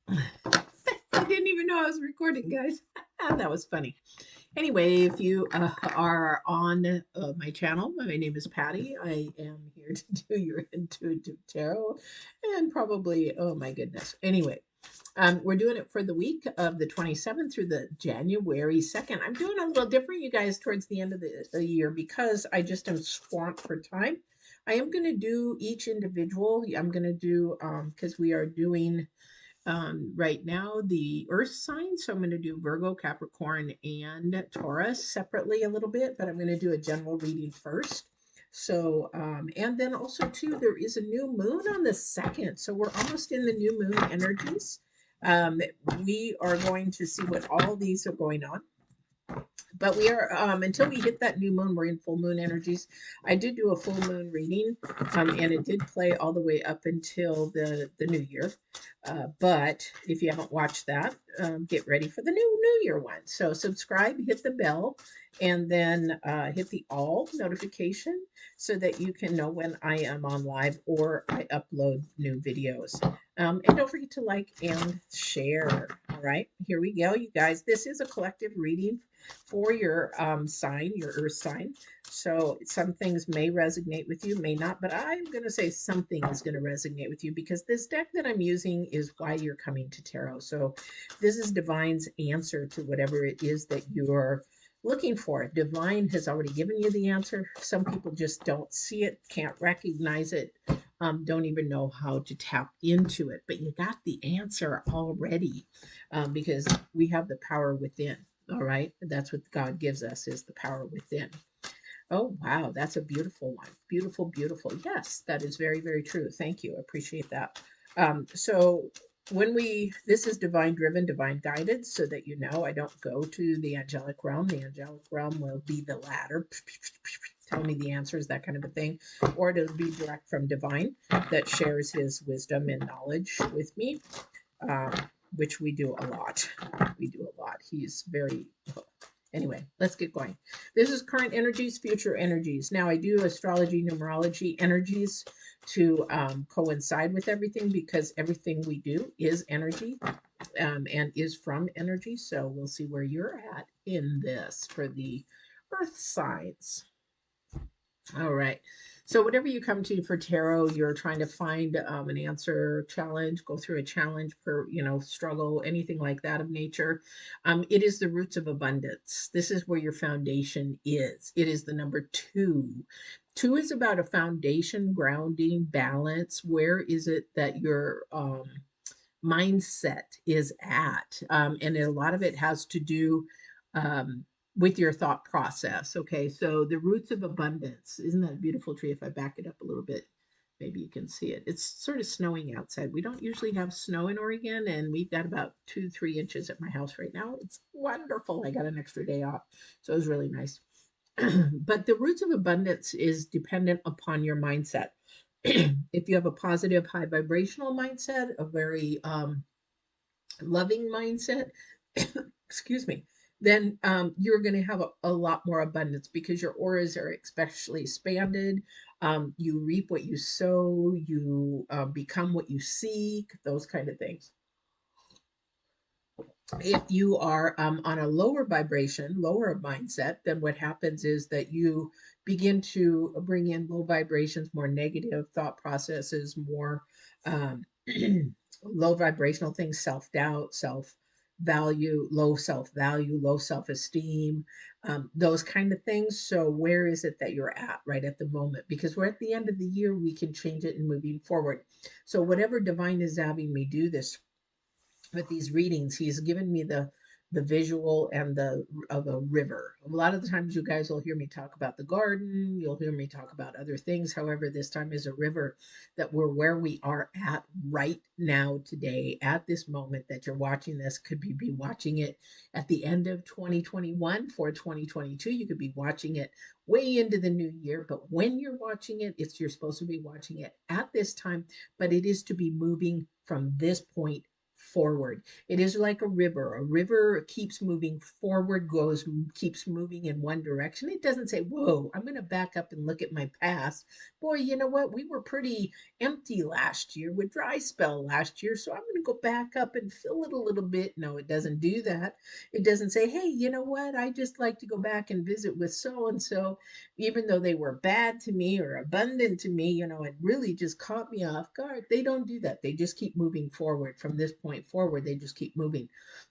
I didn't even know I was recording, guys. That was funny. Anyway, if you are on my channel, my name is Patty. I am here to do your intuitive tarot and probably, oh my goodness. Anyway, we're doing it for the week of the 27th through the January 2nd. I'm doing a little different, you guys, towards the end of the year because I just am swamped for time. I am going to do each individual. I'm going to do, because we are doing right now the earth signs. So I'm going to do Virgo, Capricorn, and Taurus separately a little bit, but I'm going to do a general reading first. So, and then also too, there is a new moon on the 2nd. So we're almost in the new moon energies. Um, we are going to see what all these are going on, but we are until we hit that new moon, we're in full moon energies. I did do a full moon reading, and it did play all the way up until the new year. But if you haven't watched that, get ready for the new year one. So subscribe, hit the bell, and then hit the all notification so that you can know when I am on live or I upload new videos. And don't forget to like and share. All right, here we go, you guys. This is a collective reading for your sign, your earth sign. So some things may resonate with you, may not, but I'm going to say something is going to resonate with you because this deck that I'm using is why you're coming to tarot. So this is Divine's answer to whatever it is that you're looking for. Divine has already given you the answer. Some people just don't see it, can't recognize it, don't even know how to tap into it, but you got the answer already, because we have the power within. All right. That's what God gives us, is the power within. Oh, wow. That's a beautiful one. Beautiful, beautiful. Yes, that is very, very true. Thank you. I appreciate that. So this is divine driven, divine guided, so that you know I don't go to the angelic realm. The angelic realm will be the ladder, tell me the answers, that kind of a thing, or it'll be direct from divine that shares his wisdom and knowledge with me, um, which we do a lot. We do a lot. He's very, anyway, let's get going. This is current energies, future energies. Now, I do astrology, numerology energies to coincide with everything because everything we do is energy, and is from energy. So we'll see where you're at in this for the earth signs. All right. So whatever you come to for tarot, you're trying to find an answer, challenge, go through a challenge, per struggle, anything like that of nature. It is the roots of abundance. This is where your foundation is. It is the number two. Two is about a foundation, grounding, balance. Where is it that your mindset is at? And a lot of it has to do um, with your thought process. Okay, so the roots of abundance. Isn't that a beautiful tree? If I back it up a little bit, maybe you can see it. It's sort of snowing outside. We don't usually have snow in Oregon, and we've got about 2, 3 inches at my house right now. It's wonderful. I got an extra day off, so it was really nice. But the roots of abundance is dependent upon your mindset. If you have a positive, high vibrational mindset, a very loving mindset, excuse me, then you're going to have a lot more abundance because your auras are especially expanded. You reap what you sow, you become what you seek, those kind of things. If you are on a lower vibration, lower mindset, then what happens is that you begin to bring in low vibrations, more negative thought processes, more um, low vibrational things, self doubt, self value, self value, low self esteem, those kind of things. So, where is it that you're at right at the moment? Because we're at the end of the year, we can change it and moving forward. So, whatever divine is having me do this with these readings, he's given me the visual and the of a river. A lot of the times you guys will hear me talk about the garden, you'll hear me talk about other things. However, this time is a river, that we're where we are at right now today, at this moment that you're watching this. Could be watching it at the end of 2021 for 2022. You could be watching it way into the new year, but when you're watching it, you're supposed to be watching it at this time, but it is to be moving from this point forward. It is like a river. A river keeps moving forward, keeps moving in one direction. It doesn't say, whoa, I'm going to back up and look at my past. Boy, you know what? We were pretty empty last year with dry spell last year. So I'm going to go back up and fill it a little bit. No, it doesn't do that. It doesn't say, hey, you know what? I just like to go back and visit with so and so, even though they were bad to me or abundant to me, it really just caught me off guard. They don't do that. They just keep moving forward. From this point forward, they just keep moving.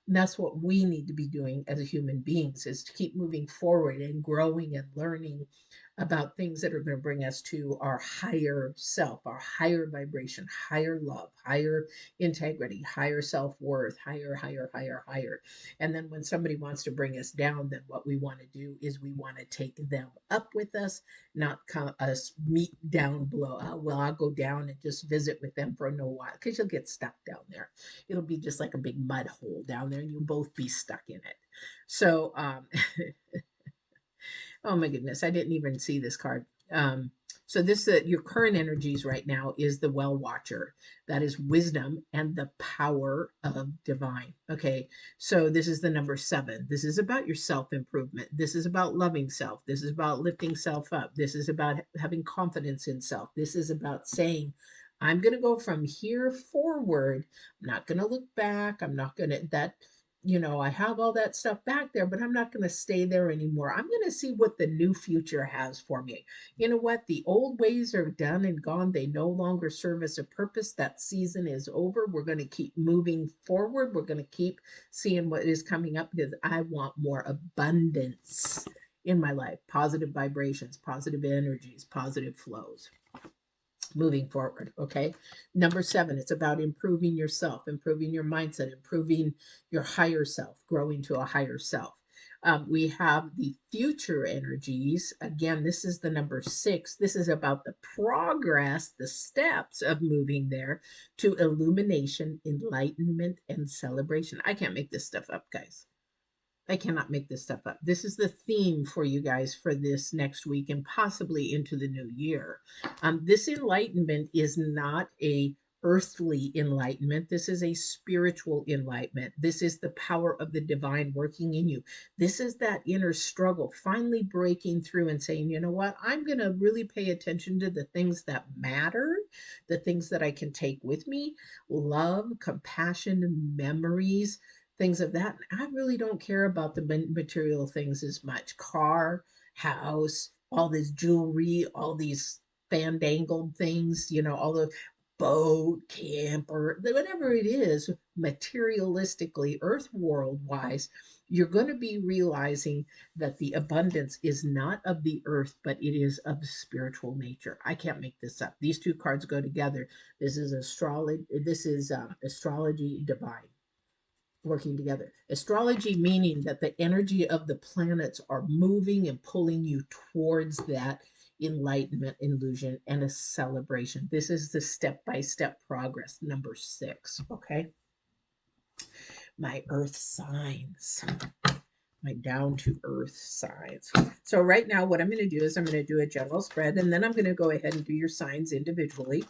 And that's what we need to be doing as a human beings, is to keep moving forward and growing and learning about things that are going to bring us to our higher self, our higher vibration, higher love, higher integrity, higher self-worth, higher. And then when somebody wants to bring us down, then what we want to do is we want to take them up with us, not us meet down below. Oh, well, I'll go down and just visit with them for a little while, because you'll get stuck down there. It'll be just like a big mud hole down there, and you'll both be stuck in it. So, oh my goodness, I didn't even see this card. So this your current energies right now is the well watcher. That is wisdom and the power of divine. Okay, so this is the number 7. This is about your self improvement. This is about loving self. This is about lifting self up. This is about having confidence in self. This is about saying, I'm going to go from here forward. I'm not going to look back. I'm not going to that. I have all that stuff back there, but I'm not going to stay there anymore. I'm going to see what the new future has for me. You know what? The old ways are done and gone. They no longer serve as a purpose. That season is over. We're going to keep moving forward. We're going to keep seeing what is coming up, because I want more abundance in my life, positive vibrations, positive energies, positive flows moving forward. Okay. Number 7, it's about improving yourself, improving your mindset, improving your higher self, growing to a higher self. We have the future energies. Again, this is the number 6. This is about the progress, the steps of moving there to illumination, enlightenment, and celebration. I can't make this stuff up, guys. I cannot make this stuff up. This is the theme for you guys for this next week and possibly into the new year. This enlightenment is not a earthly enlightenment. This is a spiritual enlightenment. This is the power of the divine working in you. This is that inner struggle, finally breaking through and saying, you know what? I'm going to really pay attention to the things that matter, the things that I can take with me: love, compassion, memories, things of that. I really don't care about the material things as much. Car, house, all this jewelry, all these fandangled things, all the boat, camper, whatever it is, materialistically, earth world wise, you're going to be realizing that the abundance is not of the earth, but it is of spiritual nature. I can't make this up. These two cards go together. This is astrology. This is astrology divine working together. Astrology meaning that the energy of the planets are moving and pulling you towards that enlightenment, illusion, and a celebration. This is the step-by-step progress, number 6. Okay. My earth signs, my down to earth signs. So right now what I'm going to do is I'm going to do a general spread, and then I'm going to go ahead and do your signs individually,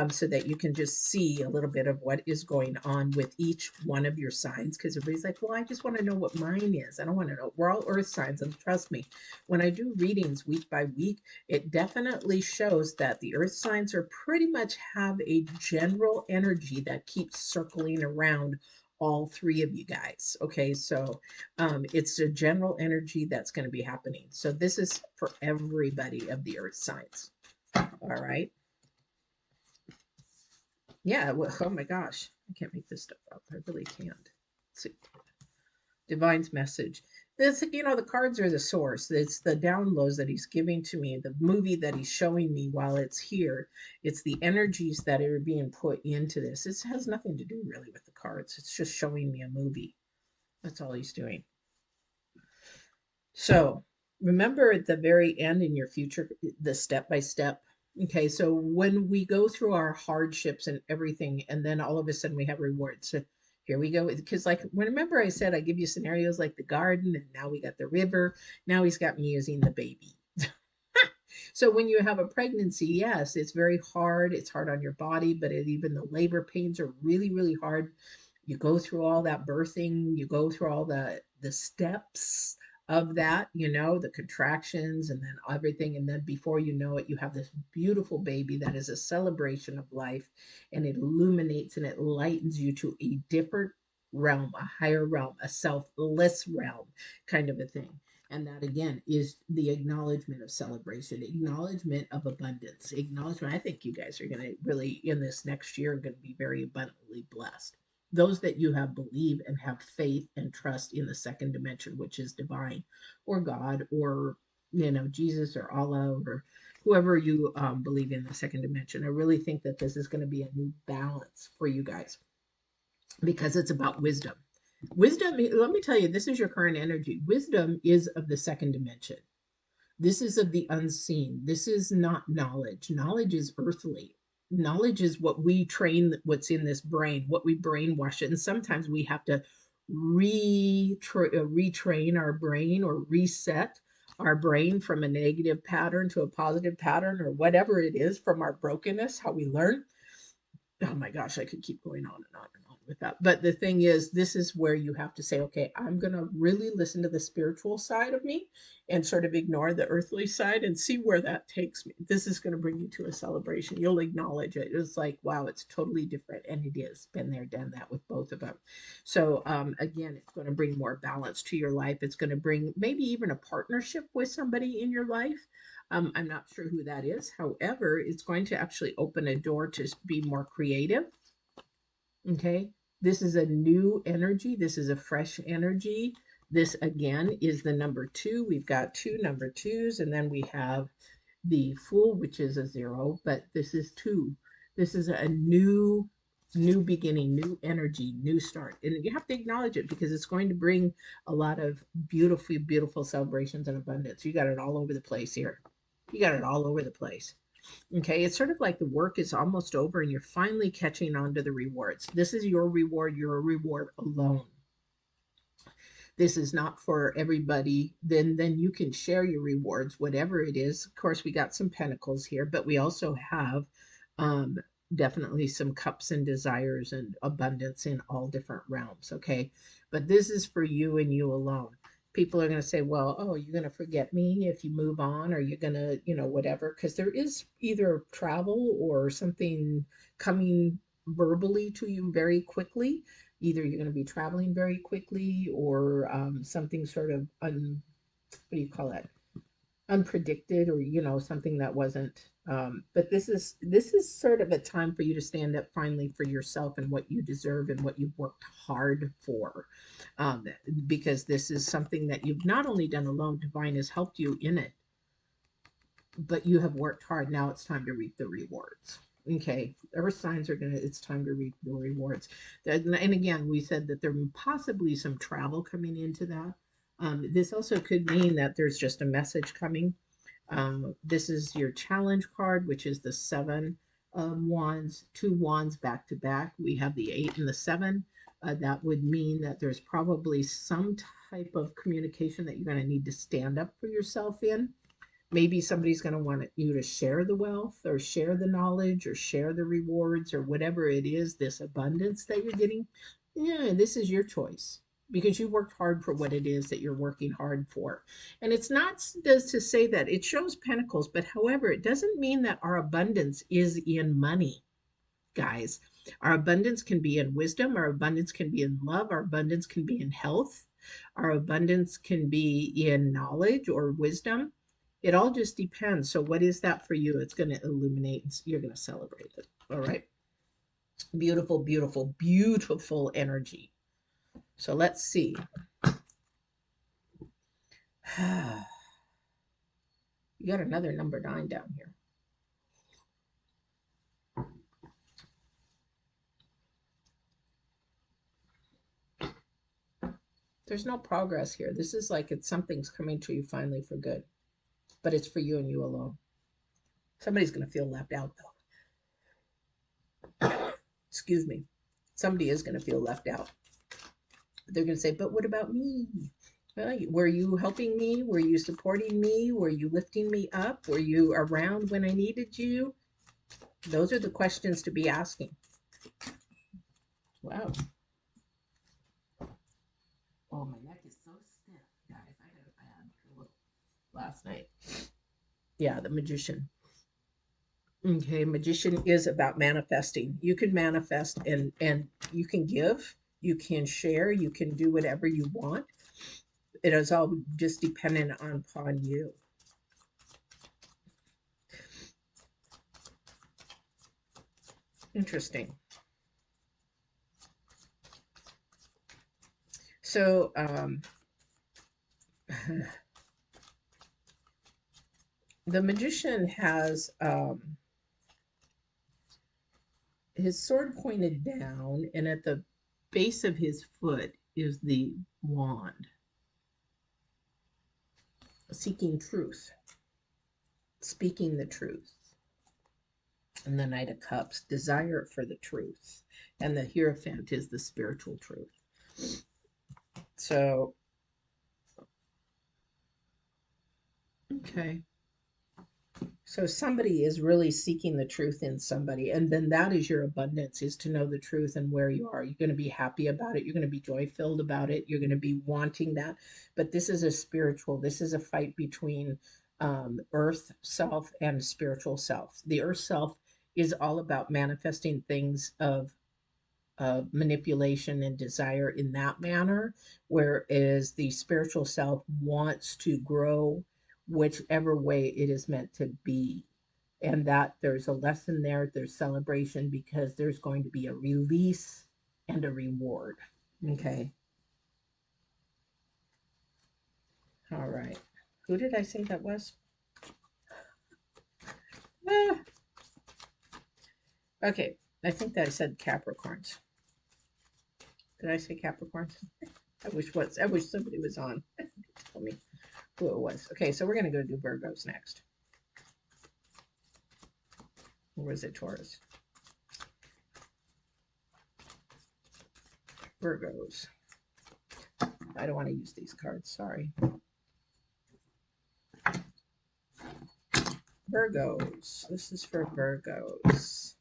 so that you can just see a little bit of what is going on with each one of your signs, because everybody's like, well, I just want to know what mine is. I don't want to know. We're all earth signs, and trust me, when I do readings week by week, it definitely shows that the earth signs are pretty much have a general energy that keeps circling around all 3 of you guys. Okay, so it's a general energy that's going to be happening. So this is for everybody of the earth signs. All right. Yeah. Well, oh my gosh. I can't make this stuff up. I really can't. Let's see. Divine's message. This, the cards are the source. It's the downloads that he's giving to me, the movie that he's showing me while it's here. It's the energies that are being put into this. This has nothing to do really with the cards. It's just showing me a movie. That's all he's doing. So remember at the very end in your future, the step by step. Okay, so when we go through our hardships and everything, and then all of a sudden we have rewards. So here we go. Because, like, remember I said I give you scenarios like the garden, and now we got the river. Now he's got me using the baby. So when you have a pregnancy, yes, it's very hard. It's hard on your body, but even the labor pains are really, really hard. You go through all that birthing, you go through all the steps of that, the contractions and then everything. And then before you know it, you have this beautiful baby that is a celebration of life, and it illuminates and it lightens you to a different realm, a higher realm, a selfless realm kind of a thing. And that again is the acknowledgement of celebration, acknowledgement of abundance, acknowledgement. I think you guys are going to really, in this next year, going to be very abundantly blessed. Those that you have believe and have faith and trust in the second dimension, which is divine or God or, Jesus or Allah or whoever you believe in the second dimension. I really think that this is going to be a new balance for you guys because it's about wisdom. Wisdom, let me tell you, this is your current energy. Wisdom is of the second dimension. This is of the unseen. This is not knowledge. Knowledge is earthly. Knowledge is what we train, what's in this brain, what we brainwash it. And sometimes we have to retrain our brain or reset our brain from a negative pattern to a positive pattern or whatever it is from our brokenness, how we learn. Oh my gosh, I could keep going on and on and on with that. But the thing is, this is where you have to say, okay, I'm going to really listen to the spiritual side of me and sort of ignore the earthly side and see where that takes me. This is going to bring you to a celebration. You'll acknowledge it. It's like, wow, it's totally different. And it is. Been there, done that with both of them. So, again, it's going to bring more balance to your life. It's going to bring maybe even a partnership with somebody in your life. I'm not sure who that is. However, it's going to actually open a door to be more creative. Okay. This is a new energy. This is a fresh energy. This again is the number two. We've got two number twos, and then we have the Fool, which is a zero, but this is two. This is a new beginning, new energy, new start. And you have to acknowledge it because it's going to bring a lot of beautiful, beautiful celebrations and abundance. You got it all over the place here. You got it all over the place. Okay, it's sort of like the work is almost over and you're finally catching on to the rewards. This is your reward, your reward alone. This is not for everybody. Then you can share your rewards, whatever it is. Of course, we got some pentacles here, but we also have um, definitely some cups and desires and abundance in all different realms. Okay, but this is for you and you alone. People are going to say, well, oh, you're going to forget me if you move on, or you're going to, whatever, because there is either travel or something coming verbally to you very quickly. Either you're going to be traveling very quickly or something sort of what do you call that, unpredicted, or something that wasn't but this is sort of a time for you to stand up finally for yourself and what you deserve and what you've worked hard for, um, because this is something that you've not only done alone. Divine has helped you in it, but you have worked hard. Now it's time to reap the rewards. Okay, earth signs are gonna, it's time to reap the rewards. And again, we said that there possibly some travel coming into that. This also could mean that there's just a message coming. This is your challenge card, which is the seven wands, two wands back to back. We have the eight and the seven. That would mean that there's probably some type of communication that you're going to need to stand up for yourself in. Maybe somebody's going to want you to share the wealth or share the knowledge or share the rewards or whatever it is, this abundance that you're getting. Yeah, this is your choice because you worked hard for what it is that you're working hard for. And it's not does to say that it shows pentacles, but however, it doesn't mean that our abundance is in money, guys. Our abundance can be in wisdom, our abundance can be in love, our abundance can be in health, our abundance can be in knowledge or wisdom. It all just depends. So, what is that for you? It's going to illuminate, you're going to celebrate it. All right. Beautiful, beautiful, beautiful energy. So, let's see. You got another number 9 down here. There's no progress here. This is like something's coming to you finally for good, but it's for you and you alone. Somebody's going to feel left out, though. Excuse me. Somebody is going to feel left out. They're going to say, but what about me? Were you helping me? Were you supporting me? Were you lifting me up? Were you around when I needed you? Those are the questions to be asking. Wow. Oh, my neck is so stiff, guys. I got a bad pillow last night. Yeah, the magician. Okay, magician is about manifesting. You can manifest and you can give, you can share, you can do whatever you want. It is all just dependent upon you. Interesting. So, the magician has his sword pointed down, and at the base of his foot is the wand, seeking truth, speaking the truth. And the Knight of Cups, desire for the truth. And the Hierophant is the spiritual truth. So, okay. So somebody is really seeking the truth in somebody. And then that is your abundance, is to know the truth and where you are. You're going to be happy about it. You're going to be joy filled about it. You're going to be wanting that. But this is a spiritual, this is a fight between earth self and spiritual self. The earth self is all about manifesting things of manipulation and desire in that manner, whereas the spiritual self wants to grow whichever way it is meant to be. And that there's a lesson there, there's celebration because there's going to be a release and a reward. Okay. All right. Who did I say that was? Ah, okay. I think that I said Capricorns. Did I say Capricorns? I wish somebody was on to tell me who it was. Okay, so we're gonna go do Virgos next. Or was it Taurus? Virgos. I don't want to use these cards, sorry. Virgos. This is for Virgos.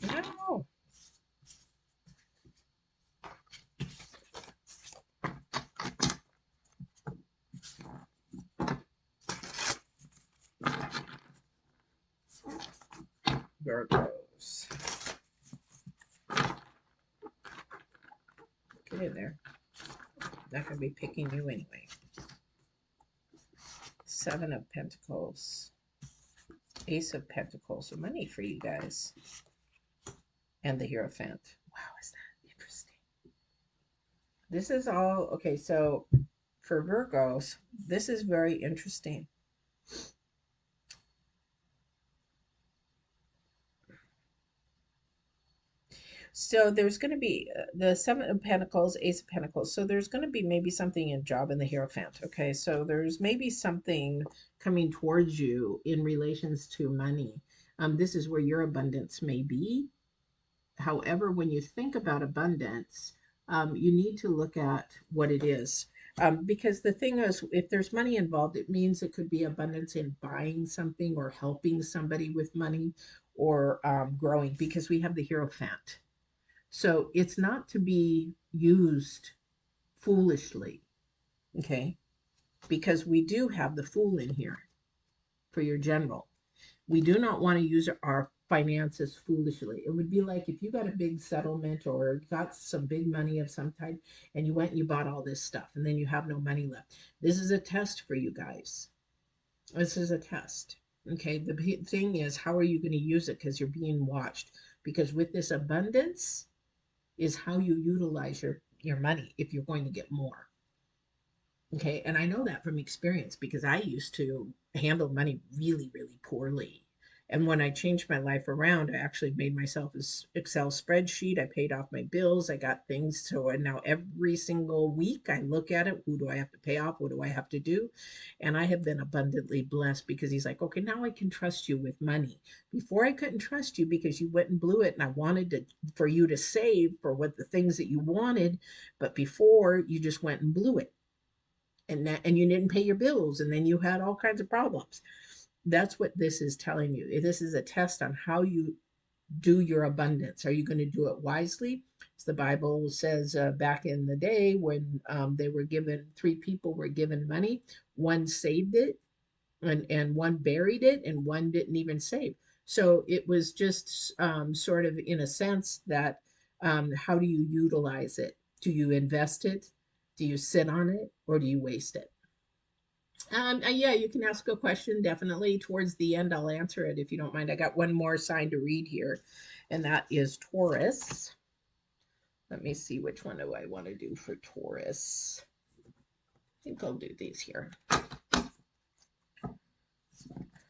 No. Virgos. Get in there. Not going to be picking you anyway. Seven of Pentacles. Ace of Pentacles. So money for you guys. And the Hierophant. Wow, is that interesting? This is all, okay, so for Virgos, this is very interesting. So there's going to be the Seven of Pentacles, Ace of Pentacles. So there's going to be maybe something in job in the Hierophant. Okay, so there's maybe something coming towards you in relations to money. This is where your abundance may be. However, when you think about abundance, you need to look at what it is. Because the thing is, if there's money involved, it means it could be abundance in buying something or helping somebody with money or growing, because we have the Hierophant. So it's not to be used foolishly, okay? Because we do have the Fool in here for your general. We do not want to use our finances foolishly. It would be like if you got a big settlement or got some big money of some type and you went and you bought all this stuff and then you have no money left. This is a test for you guys. This is a test. Okay, the thing is, how are you going to use it? Because you're being watched. Because with this abundance, is how you utilize your money if you're going to get more. Okay, and I know that from experience because I used to handle money really, really poorly. And when I changed my life around, I actually made myself an Excel spreadsheet. I paid off my bills. I got things to, and now every single week I look at it. Who do I have to pay off? What do I have to do? And I have been abundantly blessed because he's like, okay, now I can trust you with money. Before I couldn't trust you because you went and blew it, and I wanted to for you to save for what the things that you wanted, but before you just went and blew it and you didn't pay your bills and then you had all kinds of problems. That's what this is telling you. This is a test on how you do your abundance? Are you going to do it wisely? As the Bible says, back in the day when they were given, three people were given money, one saved it, and one buried it, and one didn't even save. So it was just sort of in a sense that how do you utilize it? Do you invest it? Do you sit on it, or do you waste it? Yeah, you can ask a question definitely. Towards the end, I'll answer it if you don't mind. I got one more sign to read here, and that is Taurus. Let me see, which one do I want to do for Taurus? I think I'll do these here.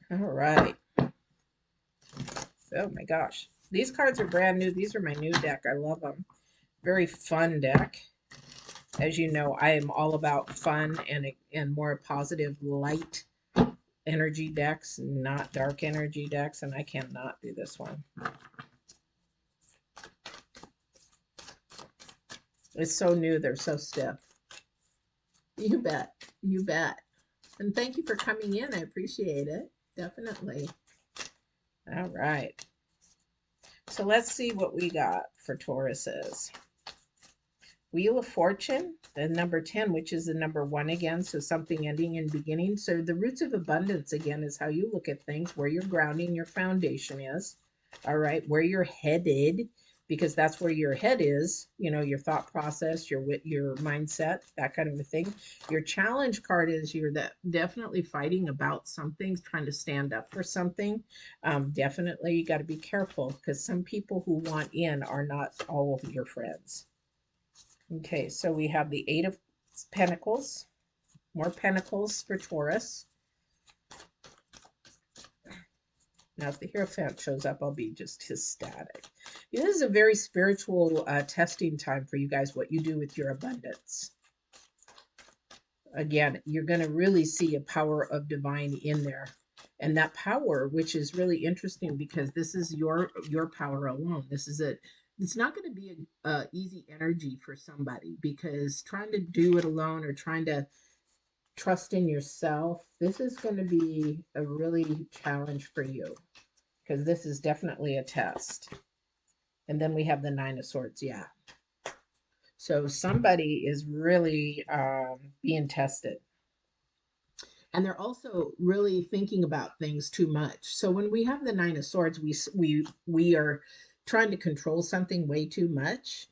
All right. Oh my gosh. These cards are brand new. These are my new deck. I love them. Very fun deck. As you know, I am all about fun and more positive light energy decks, not dark energy decks, and I cannot do this one. It's so new, they're so stiff. You bet. You bet. And thank you for coming in. I appreciate it. Definitely. All right. So let's see what we got for Tauruses. Wheel of Fortune, the number 10, which is the number 1 again, so something ending and beginning. So the roots of abundance, again, is how you look at things, where your grounding, your foundation is, all right, where you're headed, because that's where your head is, you know, your thought process, your mindset, that kind of a thing. Your challenge card is you're definitely fighting about something, trying to stand up for something. Definitely, you got to be careful, because some people who want in are not all of your friends. Okay, so we have the Eight of Pentacles, more Pentacles for Taurus. Now, if the Hierophant shows up, I'll be just ecstatic. This is a very spiritual testing time for you guys, what you do with your abundance. Again, you're going to really see a power of divine in there. And that power, which is really interesting, because this is your power alone. This is it. It's not going to be a easy energy for somebody, because trying to do it alone or trying to trust in yourself, this is going to be a really challenge for you, because this is definitely a test. And then we have the Nine of Swords. Yeah. So somebody is really being tested. And they're also really thinking about things too much. So when we have the Nine of Swords, we are trying to control something way too much,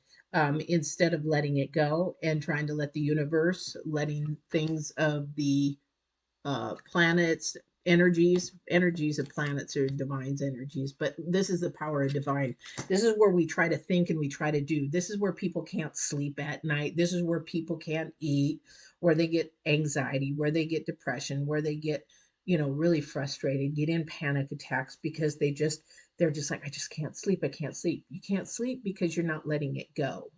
instead of letting it go and trying to let the universe, letting things of the planets, energies of planets are divine's energies, but this is the power of divine. This is where we try to think and we try to do. This is where people can't sleep at night. This is where people can't eat, where they get anxiety, where they get depression, where they get, really frustrated, get in panic attacks, because they're just like, I just can't sleep. I can't sleep. You can't sleep because you're not letting it go.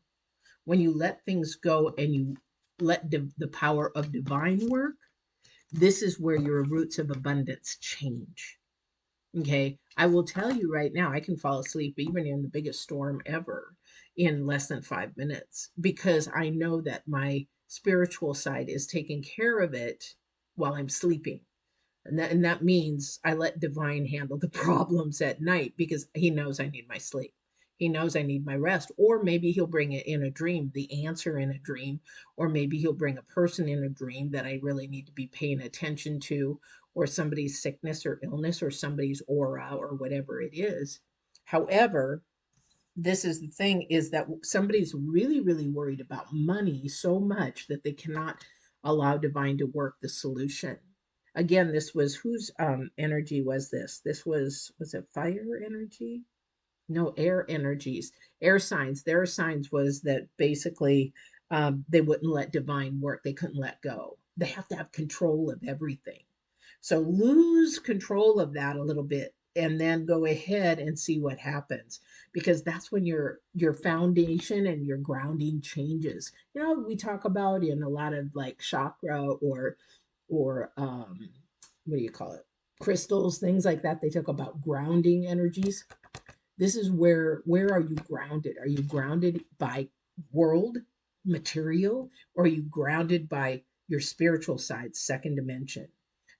When you let things go and you let the power of divine work, this is where your roots of abundance change. Okay. I will tell you right now, I can fall asleep even in the biggest storm ever in less than 5 minutes, because I know that my spiritual side is taking care of it while I'm sleeping. And that means I let divine handle the problems at night, because he knows I need my sleep. He knows I need my rest. Or maybe he'll bring it in a dream, the answer in a dream. Or maybe he'll bring a person in a dream that I really need to be paying attention to, or somebody's sickness or illness, or somebody's aura, or whatever it is. However, this is the thing, is that somebody's really, really worried about money so much that they cannot allow divine to work the solution. Again, this was whose energy was this? This was it fire energy? No, air energies, air signs. Their signs was that basically they wouldn't let divine work. They couldn't let go. They have to have control of everything. So lose control of that a little bit, and then go ahead and see what happens, because that's when your foundation and your grounding changes. We talk about in a lot of like chakra, or what do you call it? Crystals, things like that. They talk about grounding energies. This is where are you grounded? Are you grounded by world material, or are you grounded by your spiritual side, second dimension?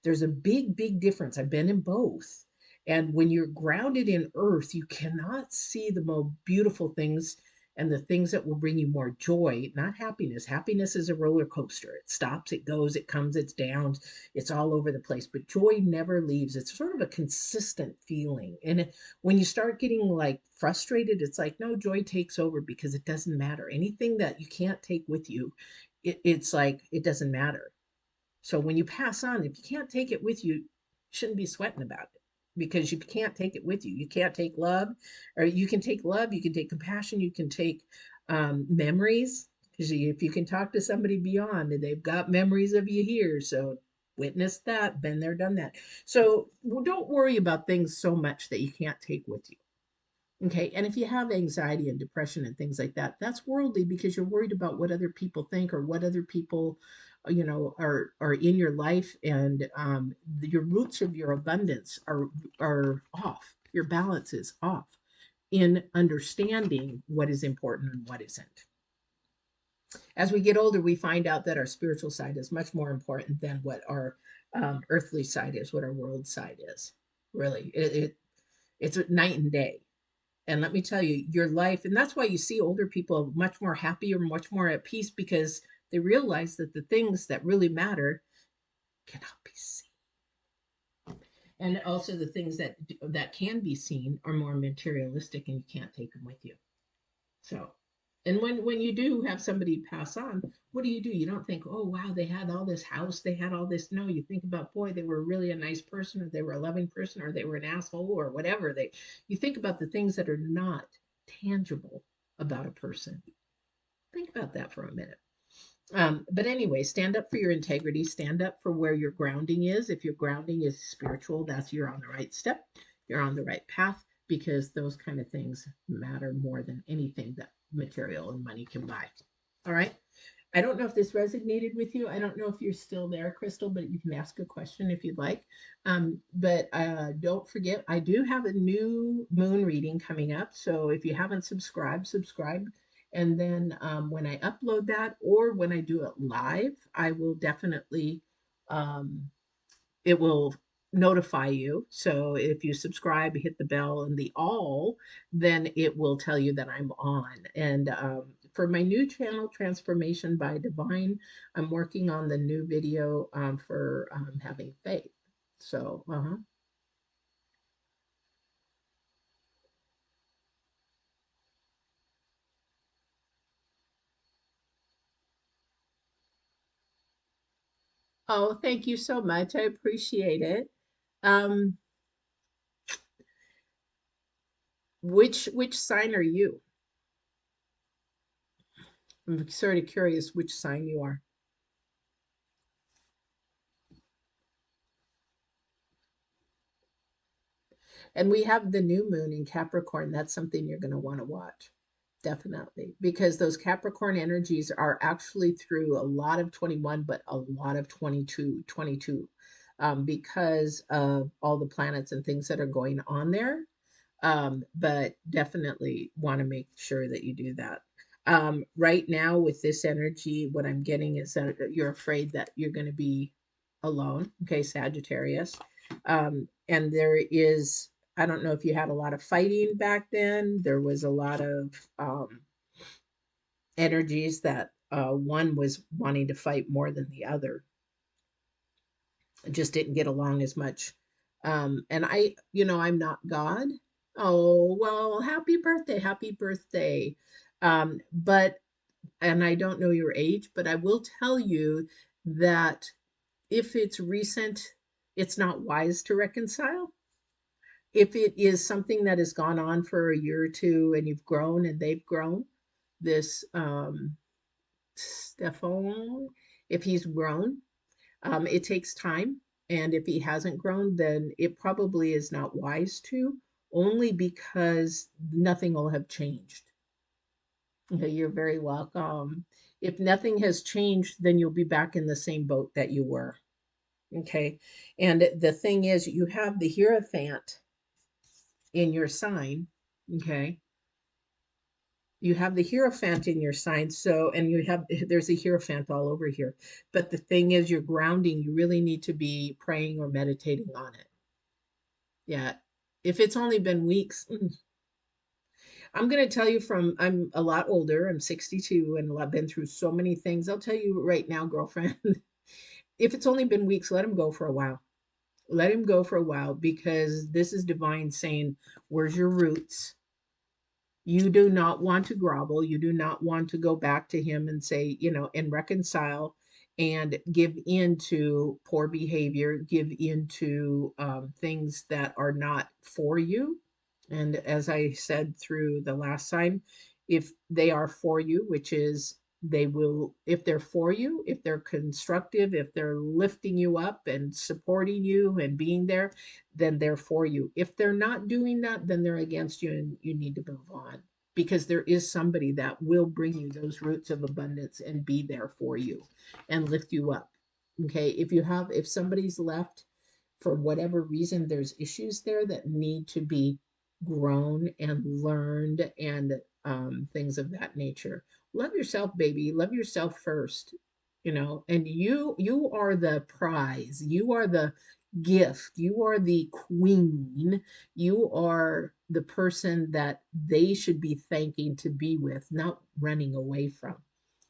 There's a big difference. I've been in both. And when you're grounded in earth, you cannot see the most beautiful things and the things that will bring you more joy, not happiness. Happiness is a roller coaster. It stops, it goes, it comes, it's down, it's all over the place. But joy never leaves. It's sort of a consistent feeling. And when you start getting like frustrated, it's like, no, joy takes over because it doesn't matter. Anything that you can't take with you, it's like it doesn't matter. So when you pass on, if you can't take it with you, you shouldn't be sweating about it because you can't take it with you. You can't take love, or you can take love, you can take compassion, you can take memories. Because if you can talk to somebody beyond, and they've got memories of you here, so witness that, been there, done that. So don't worry about things so much that you can't take with you. Okay. And if you have anxiety and depression and things like that, that's worldly because you're worried about what other people think or what other people, are in your life. And your roots of your abundance are off. Your balance is off in understanding what is important and what isn't. As we get older, we find out that our spiritual side is much more important than what our earthly side is, what our world side is. Really, it's a night and day. And let me tell you, your life, and that's why you see older people much more happy or much more at peace because they realize that the things that really matter cannot be seen. And also the things that can be seen are more materialistic and you can't take them with you. So, and when you do have somebody pass on, what do? You don't think, oh wow, they had all this house, they had all this. No, you think about, boy, they were really a nice person, or they were a loving person, or they were an asshole, or whatever. You think about the things that are not tangible about a person. Think about that for a minute. But anyway, stand up for your integrity. Stand up for where your grounding is. If your grounding is spiritual, that's you're on the right step. You're on the right path because those kind of things matter more than anything that material and money can buy. All right. I don't know if this resonated with you. I don't know if you're still there, Crystal, but you can ask a question if you'd like. But don't forget, I do have a new moon reading coming up. So if you haven't subscribed, subscribe. And then when I upload that or when I do it live, I will definitely um, it will notify you. So if you subscribe, hit the bell and the all, then it will tell you that I'm on. And for my new channel, Transformation by Divine, I'm working on the new video for having faith. So, oh, thank you so much. I appreciate it. Um, which sign are you? I'm sort of curious which sign you are. And we have the new moon in Capricorn. That's something you're going to want to watch. Definitely. Because those Capricorn energies are actually through a lot of 21, but a lot of 22, because of all the planets and things that are going on there. But definitely want to make sure that you do that. Right now, with this energy, what I'm getting is that you're afraid that you're going to be alone. Okay, Sagittarius. And there is, I don't know if you had a lot of fighting back then. There was a lot of energies that one was wanting to fight more than the other, just didn't get along as much. And I'm not God. Oh, well, happy birthday, happy birthday. But, and I don't know your age, but I will tell you that if it's recent, it's not wise to reconcile. If it is something that has gone on for a year or two and you've grown and they've grown, this Stefan, if he's grown, it takes time. And if he hasn't grown, then it probably is not wise to, only because nothing will have changed. Okay, you're very welcome. If nothing has changed, then you'll be back in the same boat that you were. Okay. And the thing is, you have the Hierophant in your sign. Okay. You have the Hierophant in your sign. So, and there's a Hierophant all over here. But the thing is, you're grounding. You really need to be praying or meditating on it. Yeah. If it's only been weeks, I'm going to tell you from I'm a lot older. I'm 62 and I've been through so many things. I'll tell you right now, girlfriend, if it's only been weeks, let him go for a while. Let him go for a while because this is divine saying, where's your roots? You do not want to grovel. You do not want to go back to him and say, and reconcile and give in to poor behavior, give into things that are not for you. And as I said through the last sign, if they are for you, which is they will, if they're for you, if they're constructive, if they're lifting you up and supporting you and being there, then they're for you. If they're not doing that, then they're against you and you need to move on because there is somebody that will bring you those roots of abundance and be there for you and lift you up. Okay. If somebody's left for whatever reason, there's issues there that need to be grown and learned and things of that nature. Love yourself, baby. Love yourself first, and you are the prize. You are the gift. You are the queen. You are the person that they should be thanking to be with, not running away from,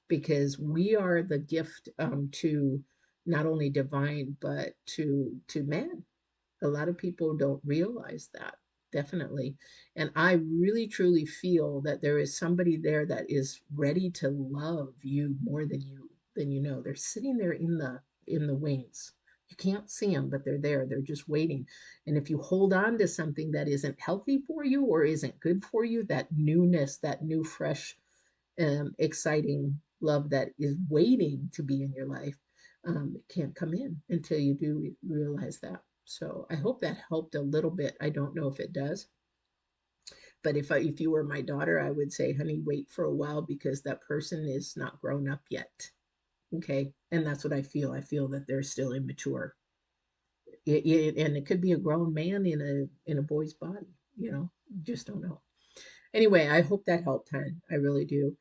because we are the gift to not only divine but to man. A lot of people don't realize that, definitely. And I really truly feel that there is somebody there that is ready to love you more than you know. They're sitting there in the wings. You can't see them, but they're there. They're just waiting. And if you hold on to something that isn't healthy for you or isn't good for you, that newness, that new fresh exciting love that is waiting to be in your life, it can't come in until you do realize that. So I hope that helped a little bit. I don't know if it does, but if you were my daughter, I would say, honey, wait for a while because that person is not grown up yet. Okay, and that's what I feel. I feel that they're still immature, and it could be a grown man in a boy's body. Just don't know. Anyway, I hope that helped, hon. I really do.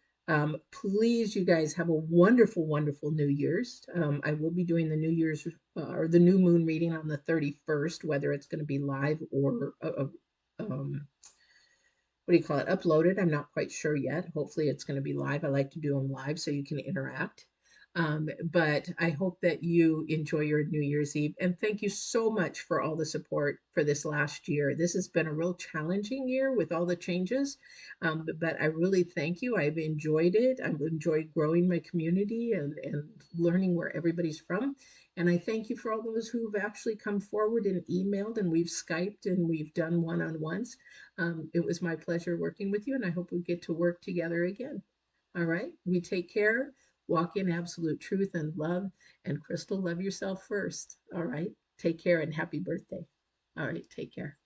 Please, you guys have a wonderful, wonderful New Year's. I will be doing the New Year's or the new moon reading on the 31st, whether it's going to be live or what do you call it, uploaded. I'm not quite sure yet. Hopefully, it's going to be live. I like to do them live so you can interact. But I hope that you enjoy your New Year's Eve. And thank you so much for all the support for this last year. This has been a real challenging year with all the changes. But I really thank you. I've enjoyed it. I've enjoyed growing my community and learning where everybody's from. And I thank you for all those who've actually come forward and emailed, and we've Skyped and we've done one on ones. It was my pleasure working with you, and I hope we get to work together again. All right. We take care. Walk in absolute truth and love. And Crystal, love yourself first. All right. Take care and happy birthday. All right. Take care.